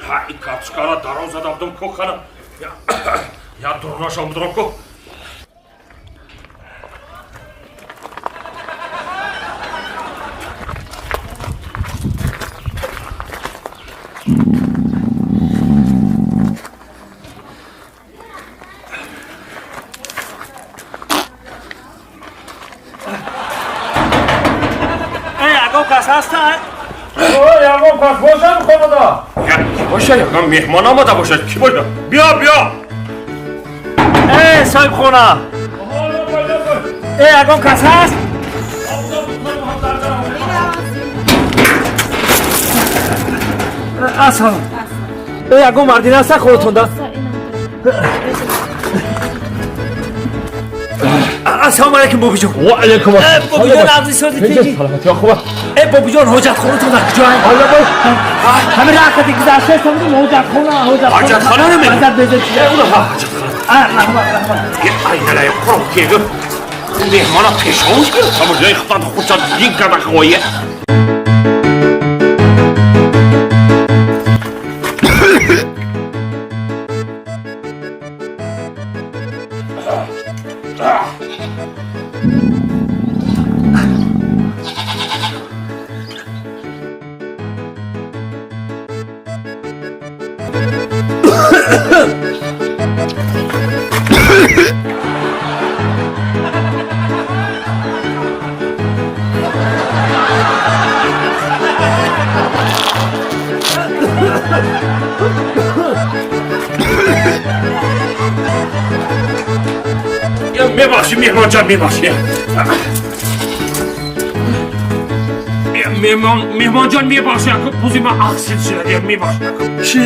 Ha, i kaczkara darą zadawną kochana. Ja durnoszą drogo. Yağmur kaç boşa mı konuda? Ya boşa ya lan mehmana da boşa. Boşa. Biya. sahip kona. Agam kas hast? Asal. Agam mardin hasta خودتون da. Assalomu alaykum bobijon. Va alaykum assalom. Bobijon avzi so'zi tekin. Salomat yo'qmi? Bobijon hojatxonatun da joy. Hala boy. Hamma raqati guzashta samdi hojatxona. Hojatxona nima? Mazar bezak. Ula rahmat. Ay nalay qurib kelib. Mehmana peshonch qilib, samojoy xitoy xursand yinkada qo'yi. میبخشی مهمان جان میبخشی مهمان جان میبخشی بوزی من اخسید شده میبخشی چی؟